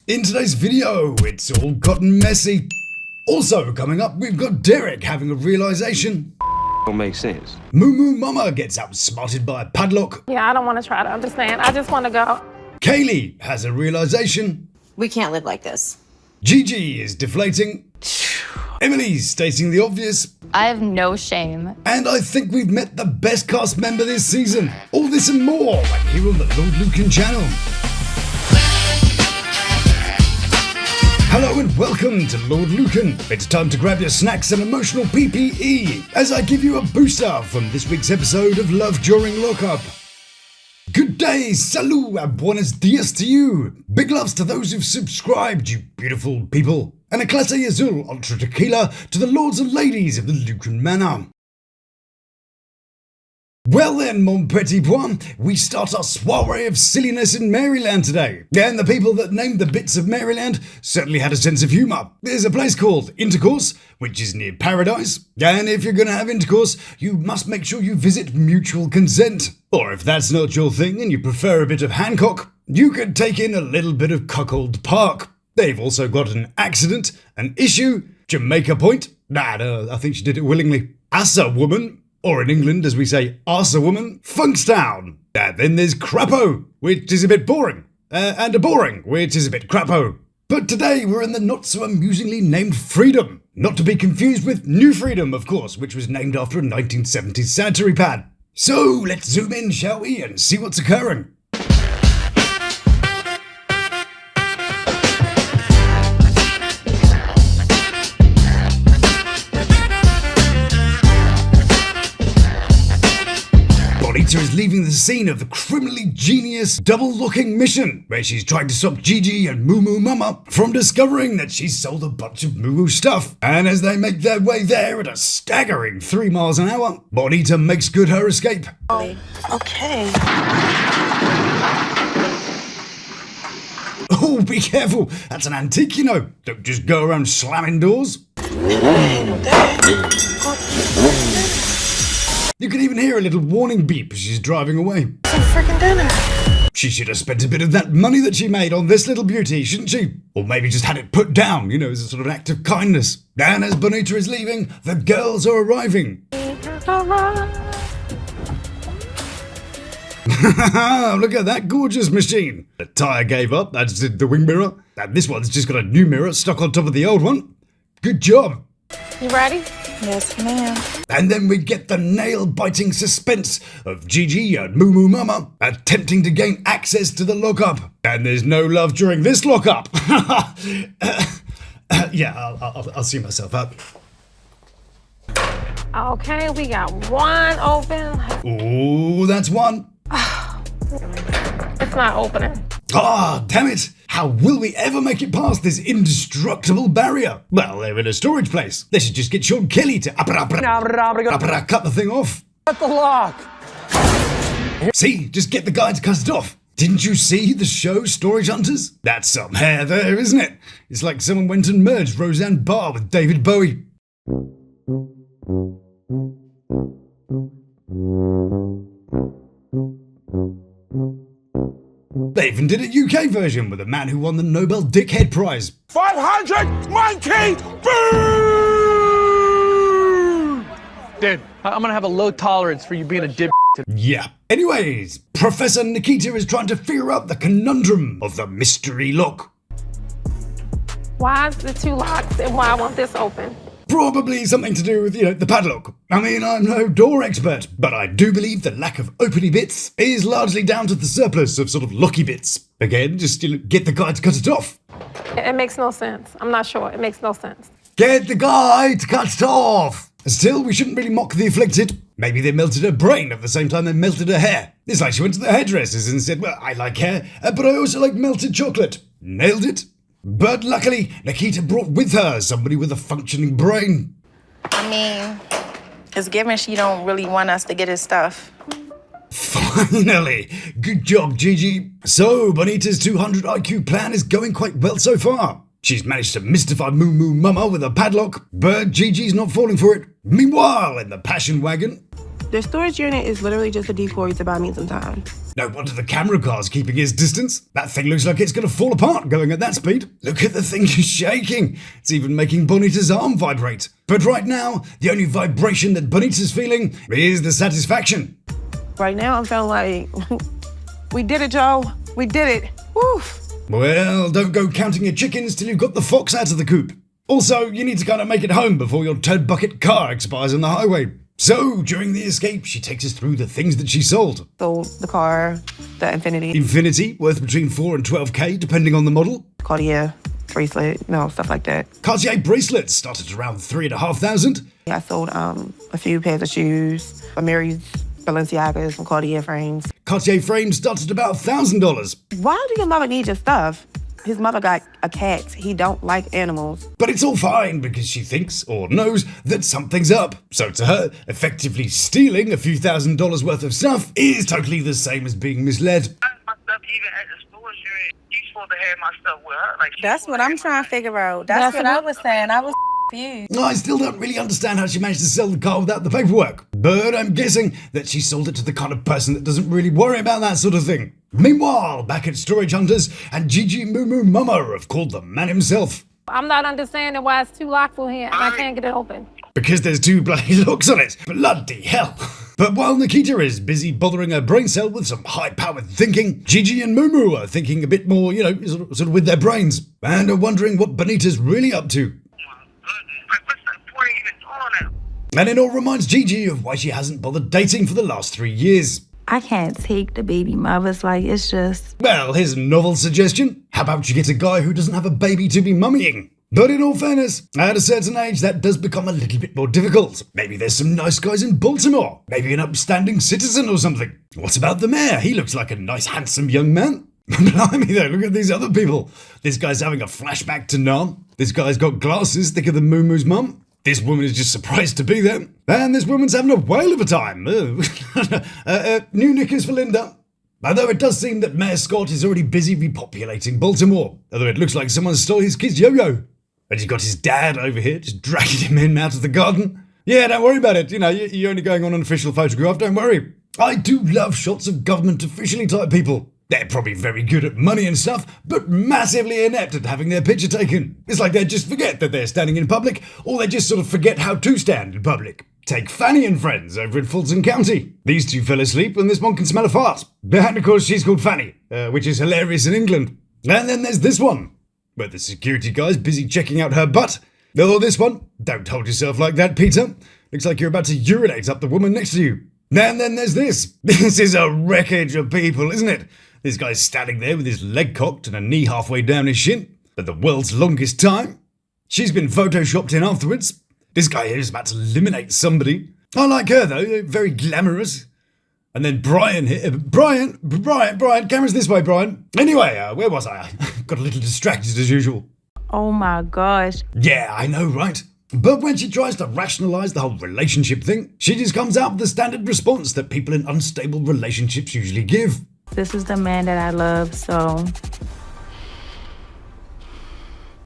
In today's video, it's all gotten messy. Also coming up, we've got Derick having a realization. Don't make sense. Moomoo Mama gets outsmarted by a padlock. Yeah, I don't want to try to understand. I just want to go. Kayleigh has a realization. We can't live like this. Gigi is deflating. Emily's stating the obvious. I have no shame. And I think we've met the best cast member this season. All this and more right here on the Lawd Lukan channel. Hello and welcome to Lawd Lukan. It's time to grab your snacks and emotional PPE as I give you a booster from this week's episode of Love During Lockup. Good day, salut, and buenos dias to you. Big loves to those who've subscribed, you beautiful people. And a clase azul ultra tequila to the lords and ladies of the Lukan Manor. Well then, mon petit point, we start our soiree of silliness in Maryland today. And the people that named the bits of Maryland certainly had a sense of humour. There's a place called Intercourse, which is near Paradise. And if you're going to have intercourse, you must make sure you visit mutual consent. Or if that's not your thing and you prefer a bit of Hancock, you could take in a little bit of Cuckold Park. They've also got an accident, an issue, Jamaica Point. I think she did it willingly. Assa Woman. Or in England, as we say, arse a woman, Funkstown. And then there's Crapo, which is a bit boring. And a boring, which is a bit crapo. But today we're in the not so amusingly named Freedom. Not to be confused with New Freedom, of course, which was named after a 1970s sanitary pad. So let's zoom in, shall we, and see what's occurring. Bonita is leaving the scene of the criminally genius double-looking mission, where she's trying to stop Gigi and Moomoo Mama from discovering that she's sold a bunch of Moomoo stuff. And as they make their way there at a staggering 3 miles an hour, Bonita makes good her escape. Okay. Oh, be careful, that's an antique, you know. Don't just go around slamming doors. You can even hear a little warning beep as she's driving away. Some freaking dinner. She should have spent a bit of that money that she made on this little beauty, shouldn't she? Or maybe just had it put down, as a sort of an act of kindness. And as Bonita is leaving, the girls are arriving. Look at that gorgeous machine. The tyre gave up, that's the wing mirror. And this one's just got a new mirror stuck on top of the old one. Good job. You ready? Yes, ma'am. And then we get the nail-biting suspense of Gigi and Moomoo Mama attempting to gain access to the lockup. And there's no love during this lockup. Yeah, I'll see myself out. Okay, we got one open. Ooh, that's one. It's not opening. Ah, damn it. How will we ever make it past this indestructible barrier? Well, they're in a storage place. They should just get Sean Kelly to cut the thing off. Cut the lock. See, just get the guy to cut it off. Didn't you see the show Storage Hunters? That's some hair there, isn't it? It's like someone went and merged Roseanne Barr with David Bowie. They even did a UK version with a man who won the Nobel Dickhead Prize. 500 monkey boom! Dude, I'm gonna have a low tolerance for you being a dip. Yeah. Anyways, Professor Nikita is trying to figure out the conundrum of the mystery lock. Why is the two locks and why won't this open? Probably something to do with, the padlock. I mean, I'm no door expert, but I do believe the lack of openy bits is largely down to the surplus of sort of locky bits. Again, just get the guy to cut it off. It makes no sense. I'm not sure. It makes no sense. Get the guy to cut it off. Still, we shouldn't really mock the afflicted. Maybe they melted her brain at the same time they melted her hair. It's like she went to the hairdressers and said, well, I like hair, but I also like melted chocolate. Nailed it. But luckily, Nikita brought with her somebody with a functioning brain. I mean, it's given she don't really want us to get his stuff. Finally! Good job, Gigi. So, Bonita's 200 IQ plan is going quite well so far. She's managed to mystify Moomoo Mama with a padlock, but Gigi's not falling for it. Meanwhile, in the passion wagon... The storage unit is literally just a decoy to buy me some time. No wonder the camera car's keeping his distance. That thing looks like it's going to fall apart going at that speed. Look at the thing shaking. It's even making Bonita's arm vibrate. But right now, the only vibration that Bonita's feeling is the satisfaction. Right now, I'm feeling like, we did it, Joe. We did it. Woo. Well, don't go counting your chickens till you've got the fox out of the coop. Also, you need to kind of make it home before your turd bucket car expires on the highway. So, during the escape, she takes us through the things that she sold. Sold the car, the Infinity. Infinity, worth between 4 and 12k, depending on the model. Cartier bracelet, stuff like that. Cartier bracelets started around 3,500. I sold a few pairs of shoes, a Mary's Balenciagas, some Cartier frames. Cartier frames started about $1,000. Why do your mother need your stuff? His mother got a cat. He don't like animals. But it's all fine because she thinks or knows that something's up. So to her, effectively stealing a few $1,000s worth of stuff is totally the same as being misled. My stuff even at the store, she's supposed to have my stuff with her. Like, That's what I'm trying to figure out. That's what I was saying. I was confused. I still don't really understand how she managed to sell the car without the paperwork. But I'm guessing that she sold it to the kind of person that doesn't really worry about that sort of thing. Meanwhile, back at Storage Hunters, and Gigi Moomoo Mama have called the man himself. I'm not understanding why it's 2 locks for here and I can't get it open. Because there's 2 bloody locks on it. Bloody hell. But while Nikita is busy bothering her brain cell with some high-powered thinking, Gigi and Moomoo are thinking a bit more, sort of with their brains, and are wondering what Bonita's really up to. like, what's the point of even doing that? And it all reminds Gigi of why she hasn't bothered dating for the last 3 years. I can't take the baby mothers, like, it's just... Well, here's a novel suggestion. How about you get a guy who doesn't have a baby to be mummying? But in all fairness, at a certain age, that does become a little bit more difficult. Maybe there's some nice guys in Baltimore. Maybe an upstanding citizen or something. What about the mayor? He looks like a nice, handsome young man. Blimey though, look at these other people. This guy's having a flashback to Nam. This guy's got glasses thicker than Moomoo's mum. This woman is just surprised to be there. And this woman's having a whale of a time. New knickers for Linda. Although it does seem that Mayor Scott is already busy repopulating Baltimore. Although it looks like someone stole his kid's yo-yo. And he's got his dad over here, just dragging him in out of the garden. Yeah, don't worry about it. You're only going on an official photograph, don't worry. I do love shots of government officially type people. They're probably very good at money and stuff, but massively inept at having their picture taken. It's like they just forget that they're standing in public, or they just sort of forget how to stand in public. Take Fanny and friends over in Fulton County. These 2 fell asleep and this one can smell a fart. And of course she's called Fanny, which is hilarious in England. And then there's this one, where the security guy's busy checking out her butt. Or this one, don't hold yourself like that, Peter. Looks like you're about to urinate up the woman next to you. And then there's this. This is a wreckage of people, isn't it? This guy's standing there with his leg cocked and a knee halfway down his shin at the world's longest time. She's been photoshopped in afterwards. This guy here is about to eliminate somebody. I like her though, very glamorous. And then Brian here. Brian, camera's this way, Brian. Anyway, where was I? Got a little distracted as usual. Oh my gosh. Yeah, I know, right? But when she tries to rationalize the whole relationship thing, she just comes out with the standard response that people in unstable relationships usually give. This is the man that I love, so...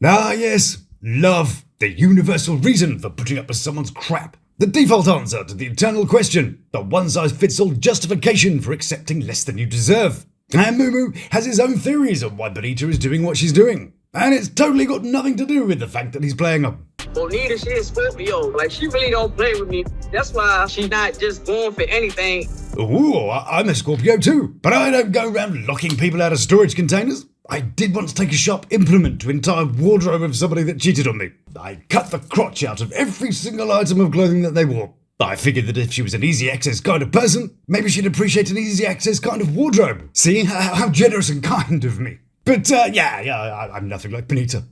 Ah, yes. Love. The universal reason for putting up with someone's crap. The default answer to the eternal question. The one-size-fits-all justification for accepting less than you deserve. And Moomoo has his own theories on why Bonita is doing what she's doing. And it's totally got nothing to do with the fact that he's playing a... Bonita, she is Scorpio. Like, she really don't play with me. That's why she's not just going for anything. Ooh, I'm a Scorpio too. But I don't go around locking people out of storage containers. I did once take a sharp implement to entire wardrobe of somebody that cheated on me. I cut the crotch out of every single item of clothing that they wore. I figured that if she was an easy access kind of person, maybe she'd appreciate an easy access kind of wardrobe. See, how generous and kind of me. But yeah, I'm nothing like Bonita.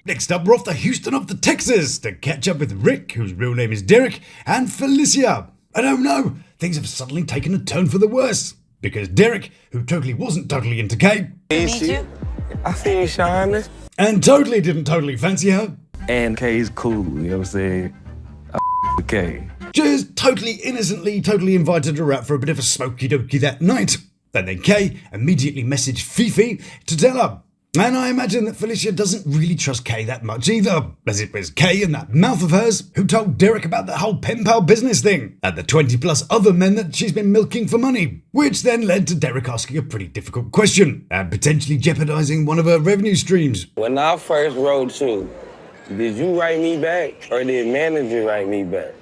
Next up, we're off to Houston off to Texas to catch up with Rick, whose real name is Derick, and Felicia. And oh no, things have suddenly taken a turn for the worse. Because Derick, who totally wasn't totally into Kay, Me too. I see you shining. and totally didn't totally fancy her, And Kay's cool, you know what I'm saying? I with Kay. just totally innocently totally invited her out for a bit of a smoky dokey that night. And then Kay immediately messaged Fifi to tell her, And I imagine that Felicia doesn't really trust Kay that much either, as it was Kay and that mouth of hers who told Derick about that whole pen pal business thing, and the 20 plus other men that she's been milking for money, which then led to Derick asking a pretty difficult question, and potentially jeopardizing one of her revenue streams. When I first wrote you, did you write me back, or did manager write me back?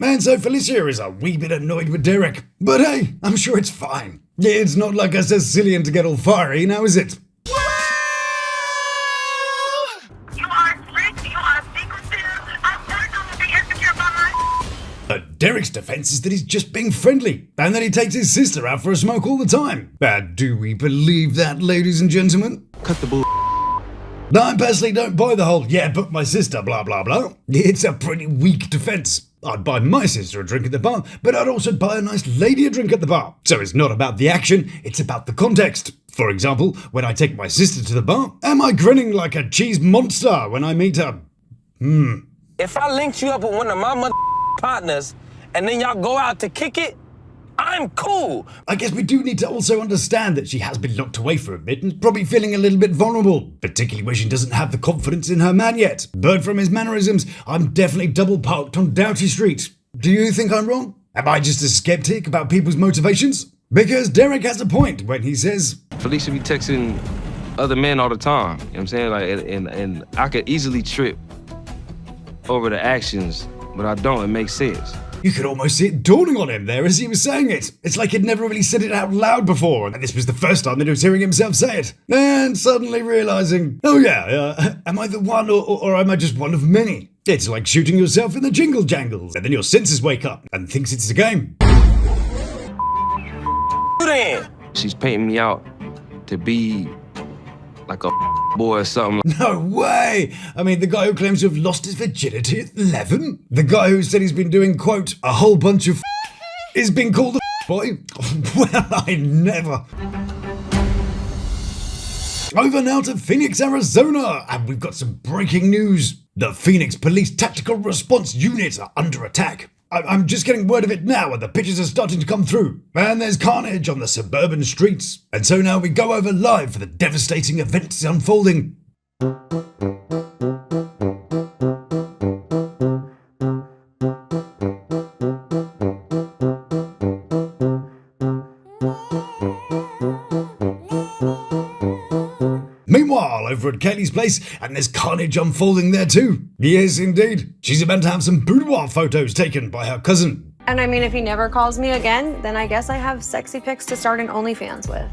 And so Felicia is a wee bit annoyed with Derick, but hey, I'm sure it's fine. It's not like a Sicilian to get all fiery, now is it? You are rich, you are secretive. I'm never gonna be insecure by my. But Derick's defense is that he's just being friendly, and that he takes his sister out for a smoke all the time. Do we believe that, ladies and gentlemen? Cut the bull. I personally don't buy the whole, yeah, but my sister, blah, blah, blah. It's a pretty weak defense. I'd buy my sister a drink at the bar, but I'd also buy a nice lady a drink at the bar. So it's not about the action, it's about the context. For example, when I take my sister to the bar, am I grinning like a cheese monster when I meet her? If I linked you up with one of my partners, and then y'all go out to kick it, I'm cool. I guess we do need to also understand that she has been locked away for a bit and probably feeling a little bit vulnerable, particularly where she doesn't have the confidence in her man yet. But from his mannerisms, I'm definitely double parked on Doughty Street. Do you think I'm wrong? Am I just a skeptic about people's motivations? Because Derick has a point when he says, Felicia be texting other men all the time. You know what I'm saying? Like, and I could easily trip over the actions, but I don't. It makes sense. You could almost see it dawning on him there as he was saying it. It's like he'd never really said it out loud before, and this was the first time that he was hearing himself say it. And suddenly realizing, oh yeah, am I the one or am I just one of many? It's like shooting yourself in the jingle jangles, and then your senses wake up and thinks it's a game. She's painting me out to be like a boy or something. No way! I mean, the guy who claims to have lost his virginity at 11? The guy who said he's been doing, quote, a whole bunch of is being called a boy? Well, I never. Over now to Phoenix, Arizona, and we've got some breaking news. The Phoenix Police Tactical Response Unit are under attack. I'm just getting word of it now, and the pictures are starting to come through. And there's carnage on the suburban streets. And so now we go over live for the devastating events unfolding. Meanwhile, over at Kayleigh's place, and there's carnage unfolding there too. Yes, indeed. She's about to have some boudoir photos taken by her cousin. And I mean, if he never calls me again, then I guess I have sexy pics to start an OnlyFans with.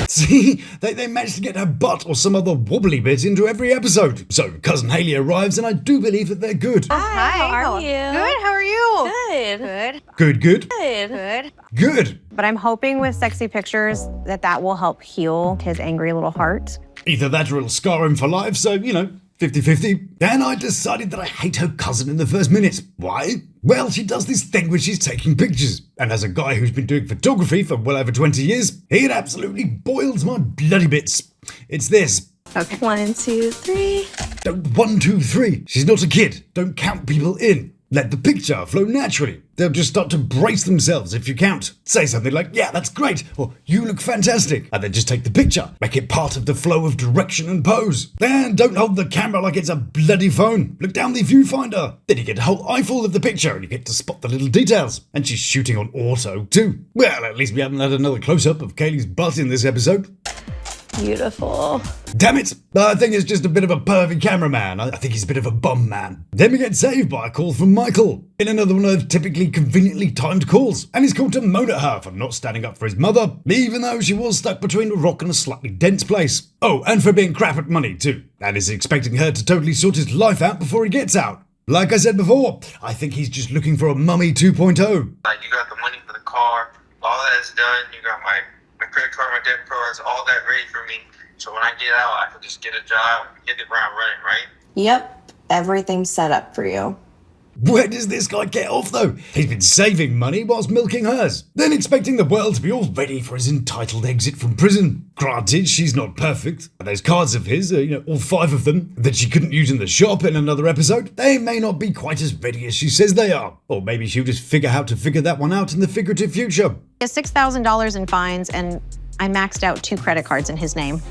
See, they managed to get her butt or some other wobbly bit into every episode. So cousin Kayleigh arrives, and I do believe that they're good. Hi, how are you? Good, how are you? Good. Good. Good. Good. But I'm hoping with sexy pictures that will help heal his angry little heart. Either that or it'll scar him for life, so, 50-50. And I decided that I hate her cousin in the first minute. Why? Well, she does this thing where she's taking pictures. And as a guy who's been doing photography for well over 20 years, it absolutely boils my bloody bits. It's this. Okay. 1, 2, 3. Don't 1, 2, 3. She's not a kid. Don't count people in. Let the picture flow naturally. They'll just start to brace themselves if you count. Say something like, yeah, that's great, or you look fantastic, and then just take the picture. Make it part of the flow of direction and pose. And don't hold the camera like it's a bloody phone. Look down the viewfinder. Then you get a whole eyeful of the picture, and you get to spot the little details. And she's shooting on auto, too. Well, at least we haven't had another close-up of Kayleigh's butt in this episode. Beautiful. Damn it! I think it's just a bit of a pervy cameraman. I think he's a bit of a bum man. Then we get saved by a call from Michael in another one of typically conveniently timed calls, and he's called to moan at her for not standing up for his mother, even though she was stuck between a rock and a slightly dense place. Oh, and for being crap at money too, and is expecting her to totally sort his life out before he gets out. Like I said before, I think he's just looking for a mummy 2.0. Like, you got the money for the car, all that's done, you got my credit card, my debit cards, all that ready for me. So when I get out, I can just get a job, hit the ground running, right? Yep, everything's set up for you. Where does this guy get off though? He's been saving money whilst milking hers, then expecting the world to be all ready for his entitled exit from prison. Granted, she's not perfect. Those cards of his, all 5 of them, that she couldn't use in the shop in another episode, they may not be quite as ready as she says they are. Or maybe she'll just figure how to figure that one out in the figurative future. He has $6,000 in fines and I maxed out 2 credit cards in his name.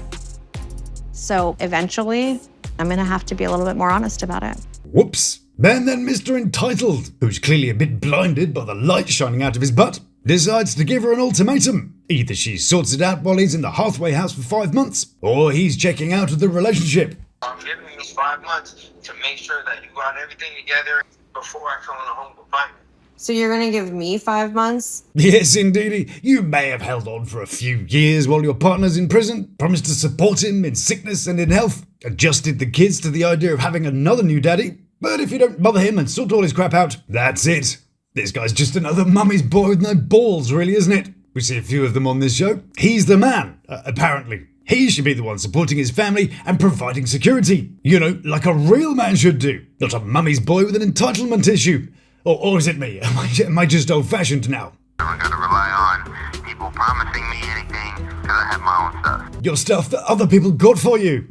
So eventually, I'm gonna have to be a little bit more honest about it. Whoops. And then Mr. Entitled, who's clearly a bit blinded by the light shining out of his butt, decides to give her an ultimatum. Either she sorts it out while he's in the halfway house for 5 months, or he's checking out of the relationship. I'm giving you 5 months to make sure that you got everything together before I come in a home confinement. So you're gonna give me 5 months? Yes, indeedy. You may have held on for a few years while your partner's in prison, promised to support him in sickness and in health, adjusted the kids to the idea of having another new daddy. But if you don't bother him and sort all his crap out, that's it. This guy's just another mummy's boy with no balls, really, isn't it? We see a few of them on this show. He's the man, apparently. He should be the one supporting his family and providing security. You know, like a real man should do. Not a mummy's boy with an entitlement issue. Or is it me? Am I just old-fashioned now? I gotta rely on people promising me anything because I have my own stuff. Your stuff that other people got for you.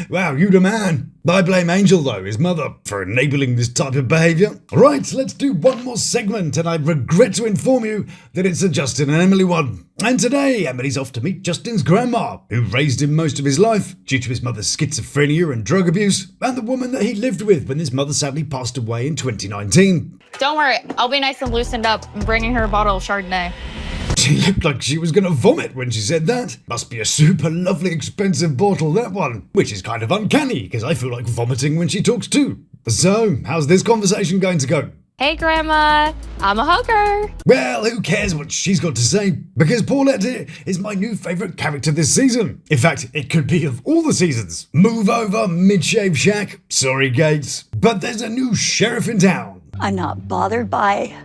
Wow, you the man. I blame Angel, though, his mother, for enabling this type of behaviour. Right, let's do one more segment, and I regret to inform you that it's a Justin and Emily one. And today, Emily's off to meet Justin's grandma, who raised him most of his life due to his mother's schizophrenia and drug abuse, and the woman that he lived with when his mother sadly passed away in 2019. Don't worry, I'll be nice and loosened up. I'm bringing her a bottle of Chardonnay. She looked like she was going to vomit when she said that. Must be a super lovely expensive bottle, that one. Which is kind of uncanny, because I feel like vomiting when she talks too. So, how's this conversation going to go? Hey, Grandma, I'm a hugger. Well, who cares what she's got to say? Because Paulette is my new favourite character this season. In fact, it could be of all the seasons. Move over, mid-shave shack. Sorry, Gates. But there's a new sheriff in town. I'm not bothered by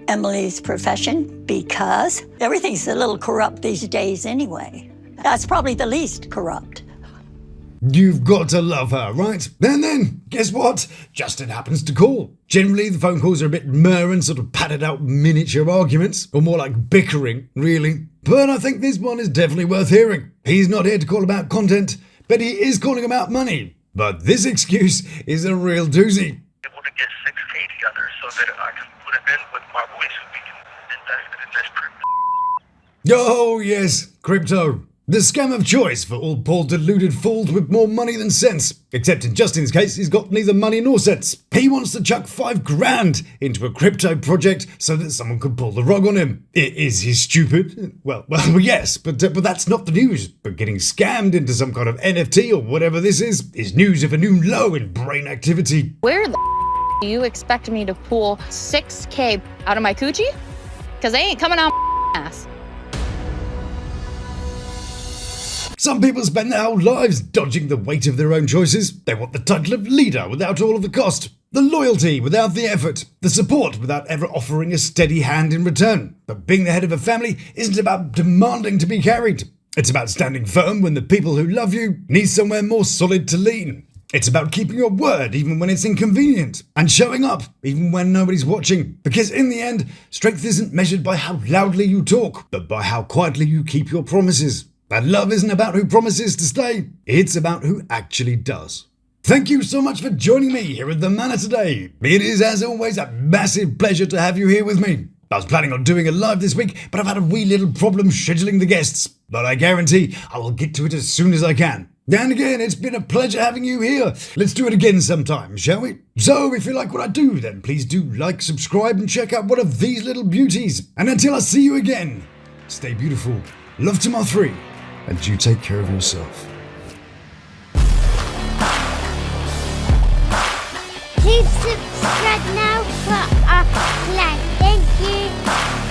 Emily's profession because everything's a little corrupt these days anyway. That's probably the least corrupt. You've got to love her, right? And then, guess what? Justin happens to call. Generally, the phone calls are a bit myrrh and sort of padded out miniature arguments, or more like bickering, really. But I think this one is definitely worth hearing. He's not here to call about content, but he is calling about money. But this excuse is a real doozy. Able to get 6K together so that I can put it in with my boys so we can invest it in this crypto. Oh, yes, crypto. The scam of choice for all poor deluded fools with more money than sense. Except in Justin's case, he's got neither money nor sense. He wants to chuck $5 grand into a crypto project so that someone could pull the rug on him. Is he stupid? Well, yes, but that's not the news. But getting scammed into some kind of NFT or whatever this is news of a new low in brain activity. Where the do you expect me to pull 6K out of my coochie? Because they ain't coming out my ass. Some people spend their whole lives dodging the weight of their own choices. They want the title of leader without all of the cost, the loyalty without the effort, the support without ever offering a steady hand in return. But being the head of a family isn't about demanding to be carried. It's about standing firm when the people who love you need somewhere more solid to lean. It's about keeping your word even when it's inconvenient, and showing up even when nobody's watching. Because in the end, strength isn't measured by how loudly you talk, but by how quietly you keep your promises. And love isn't about who promises to stay, it's about who actually does. Thank you so much for joining me here at the Manor today. It is, as always, a massive pleasure to have you here with me. I was planning on doing it live this week, but I've had a wee little problem scheduling the guests. But I guarantee I will get to it as soon as I can. And again, it's been a pleasure having you here. Let's do it again sometime, shall we? So, if you like what I do, then please do like, subscribe, and check out one of these little beauties. And until I see you again, stay beautiful, love to my 3, and you take care of yourself. Please subscribe now for our live. Thank you.